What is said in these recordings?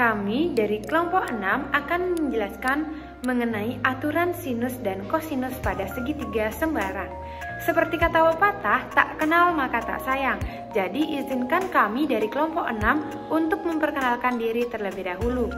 Kami dari kelompok 6 akan menjelaskan mengenai aturan sinus dan kosinus pada segitiga sembarang. Seperti kata pepatah, tak kenal maka tak sayang. Jadi izinkan kami dari kelompok 6 untuk memperkenalkan diri terlebih dahulu.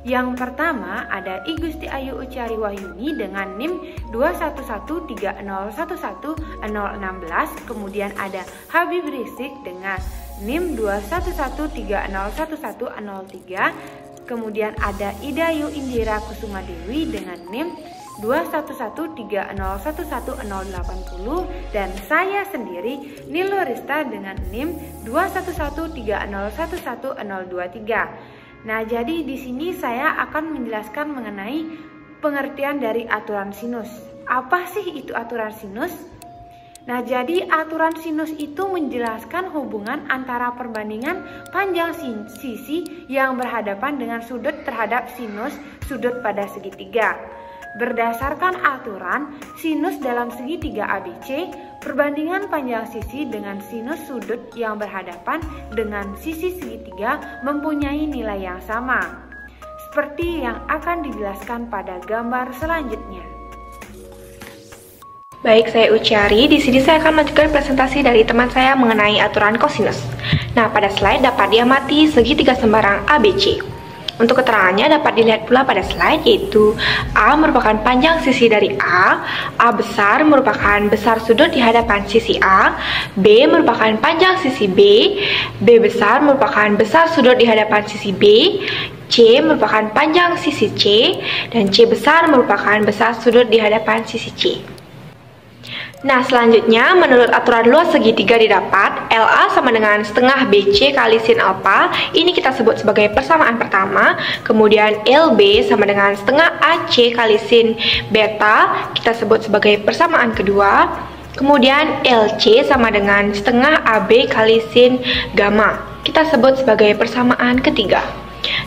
Yang pertama ada I Gusti Ayu Ucari Wahyuni dengan NIM 21130110016. Kemudian ada Habib Risik dengan NIM 211301103. Kemudian ada Idayu Indira Kusuma Dewi dengan NIM 21130111080 dan saya sendiri Nilo Rista dengan NIM 21130111023. Nah, jadi di sini saya akan menjelaskan mengenai pengertian dari aturan sinus. Apa sih itu aturan sinus? Nah, jadi aturan sinus itu menjelaskan hubungan antara perbandingan panjang sisi yang berhadapan dengan sudut terhadap sinus sudut pada segitiga. Berdasarkan aturan sinus dalam segitiga ABC, perbandingan panjang sisi dengan sinus sudut yang berhadapan dengan sisi segitiga mempunyai nilai yang sama. Seperti yang akan dijelaskan pada gambar selanjutnya. Baik, saya Ucari. Di sini saya akan melanjutkan presentasi dari teman saya mengenai aturan kosinus. Nah, pada slide dapat diamati segitiga sembarang ABC. Untuk keterangannya dapat dilihat pula pada slide, yaitu A merupakan panjang sisi dari A besar merupakan besar sudut di hadapan sisi A, B merupakan panjang sisi B besar merupakan besar sudut di hadapan sisi B, C merupakan panjang sisi C, dan C besar merupakan besar sudut di hadapan sisi C. Nah, selanjutnya menurut aturan luas segitiga didapat LA sama dengan setengah BC kali sin alfa. Ini kita sebut sebagai persamaan pertama. Kemudian LB sama dengan setengah AC kali sin beta, kita sebut sebagai persamaan kedua. Kemudian LC sama dengan setengah AB kali sin gamma, kita sebut sebagai persamaan ketiga.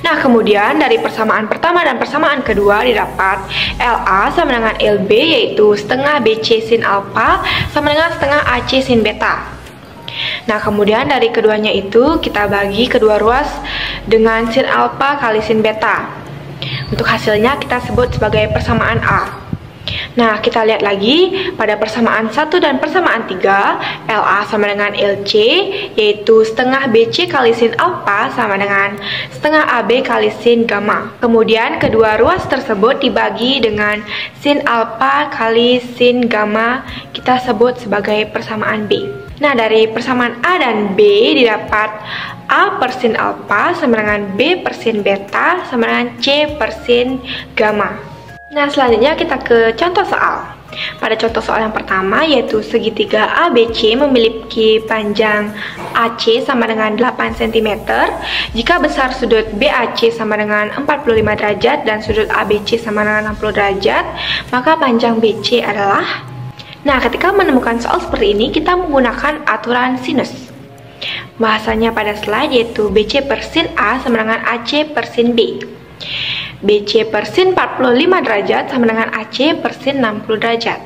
Nah, kemudian dari persamaan pertama dan persamaan kedua didapat LA sama dengan LB, yaitu setengah BC sin alfa sama dengan setengah AC sin beta. Nah, kemudian dari keduanya itu kita bagi kedua ruas dengan sin alfa kali sin beta. Untuk hasilnya kita sebut sebagai persamaan A. Nah, kita lihat lagi pada persamaan 1 dan persamaan 3, LA sama dengan LC, yaitu setengah BC kali sin alfa sama dengan setengah AB kali sin gamma. Kemudian kedua ruas tersebut dibagi dengan sin alfa kali sin gamma, kita sebut sebagai persamaan B. Nah, dari persamaan A dan B didapat A per sin alfa sama dengan B per sin beta sama dengan C per sin gamma. Nah, selanjutnya kita ke contoh soal. Pada contoh soal yang pertama, yaitu segitiga ABC memiliki panjang AC sama dengan 8 cm. Jika besar sudut BAC sama dengan 45 derajat dan sudut ABC sama dengan 60 derajat, maka panjang BC adalah... Nah, ketika menemukan soal seperti ini, kita menggunakan aturan sinus. Bahasanya pada slide yaitu BC per sin A sama dengan AC per sin B. BC per sin 45 derajat sama dengan AC per sin 60 derajat.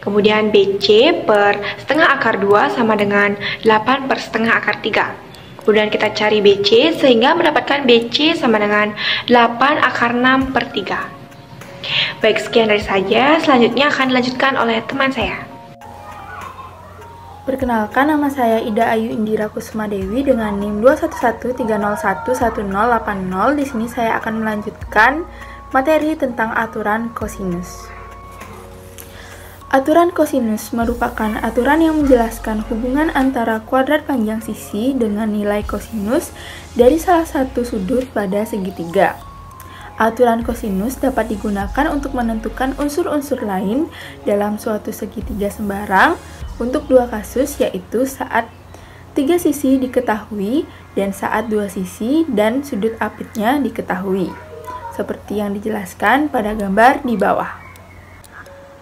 Kemudian BC per setengah akar 2 sama dengan 8 per setengah akar 3. Kemudian kita cari BC sehingga mendapatkan BC sama dengan 8 akar 6 per 3. Baik, sekian dari saya. Selanjutnya akan dilanjutkan oleh teman saya. Perkenalkan, nama saya Ida Ayu Indira Kusuma Dewi dengan NIM 21130011080. Di sini saya akan melanjutkan materi tentang aturan kosinus. Aturan kosinus merupakan aturan yang menjelaskan hubungan antara kuadrat panjang sisi dengan nilai kosinus dari salah satu sudut pada segitiga. Aturan kosinus dapat digunakan untuk menentukan unsur-unsur lain dalam suatu segitiga sembarang untuk dua kasus, yaitu saat tiga sisi diketahui dan saat dua sisi dan sudut apitnya diketahui, seperti yang dijelaskan pada gambar di bawah.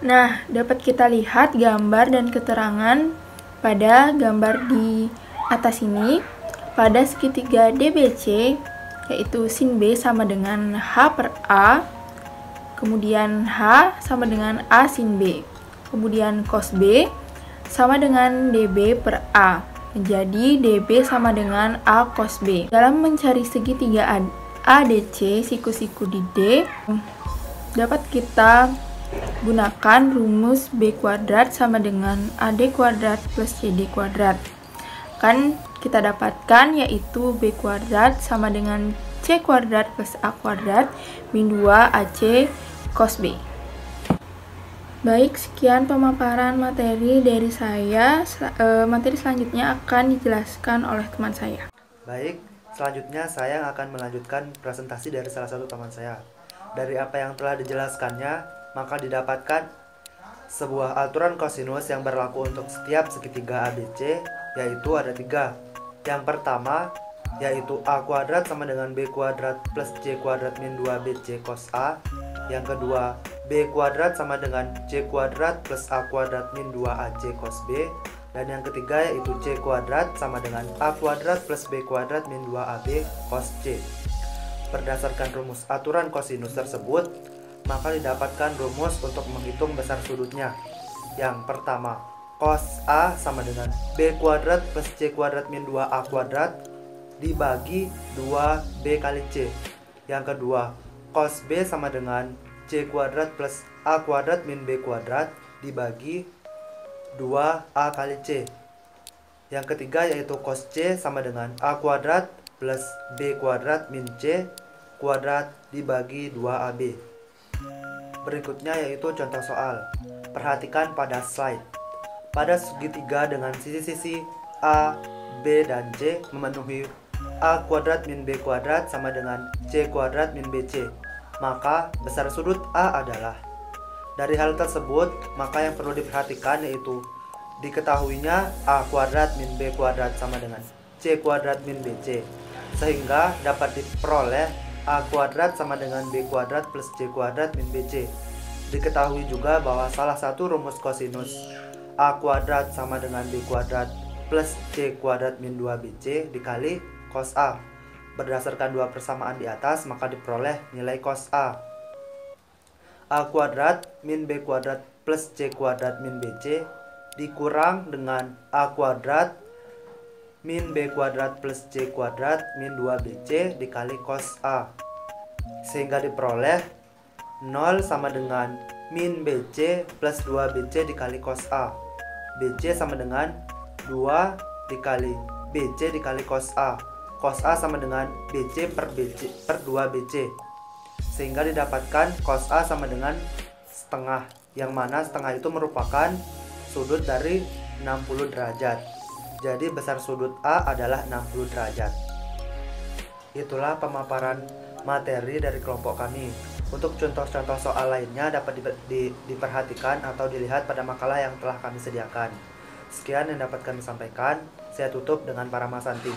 Nah, dapat kita lihat gambar dan keterangan pada gambar di atas ini. Pada segitiga DBC, yaitu sin B sama dengan H per A, kemudian H sama dengan A sin B, kemudian cos B sama dengan DB per A, menjadi DB sama dengan A cos B. Dalam mencari segitiga ADC siku-siku di D, dapat kita gunakan rumus B kuadrat sama dengan AD kuadrat plus CD kuadrat. Kan kita dapatkan yaitu B kuadrat sama dengan C kuadrat plus A kuadrat min 2 AC cos B. Baik, sekian pemaparan materi dari saya. Materi selanjutnya akan dijelaskan oleh teman saya. Baik, selanjutnya saya akan melanjutkan presentasi dari salah satu teman saya. Dari apa yang telah dijelaskannya, maka didapatkan sebuah aturan kosinus yang berlaku untuk setiap segitiga ABC, yaitu ada 3. Yang pertama, yaitu A kuadrat sama dengan B kuadrat plus C kuadrat min 2BC cos A. Yang kedua, B kuadrat sama dengan C kuadrat plus A kuadrat min 2AC cos B. Dan yang ketiga yaitu C kuadrat sama dengan A kuadrat plus B kuadrat min 2AB cos C. Berdasarkan rumus aturan kosinus tersebut, maka didapatkan rumus untuk menghitung besar sudutnya. Yang pertama, cos A sama dengan B kuadrat plus C kuadrat min 2A kuadrat dibagi 2B kali C. Yang kedua, cos B sama dengan C kuadrat plus A kuadrat min B kuadrat dibagi 2A kali C. Yang ketiga yaitu cos C sama dengan A kuadrat plus B kuadrat min C kuadrat dibagi 2AB. Berikutnya yaitu contoh soal. Perhatikan pada slide. Pada segitiga dengan sisi-sisi A, B, dan C memenuhi A kuadrat min B kuadrat sama dengan C kuadrat min BC, maka besar sudut A adalah. Dari hal tersebut, maka yang perlu diperhatikan yaitu diketahuinya A kuadrat min B kuadrat sama dengan C kuadrat min BC, sehingga dapat diperoleh A kuadrat sama dengan B kuadrat plus C kuadrat min BC. Diketahui juga bahwa salah satu rumus kosinus A kuadrat sama dengan B kuadrat plus C kuadrat min 2BC dikali cos A. Berdasarkan dua persamaan di atas, maka diperoleh nilai cos A. A kuadrat min B kuadrat plus C kuadrat min BC dikurang dengan A kuadrat min B kuadrat plus C kuadrat min 2BC dikali cos A, sehingga diperoleh 0 sama dengan min BC plus 2BC dikali cos A. BC sama dengan 2 dikali BC dikali cos A. Cos A sama dengan BC per 2BC, sehingga didapatkan cos A sama dengan setengah, yang mana setengah itu merupakan sudut dari 60 derajat. Jadi besar sudut A adalah 60 derajat. Itulah pemaparan materi dari kelompok kami. Untuk contoh-contoh soal lainnya dapat diperhatikan atau dilihat pada makalah yang telah kami sediakan. Sekian yang dapat kami sampaikan. Saya tutup dengan Paramasanti.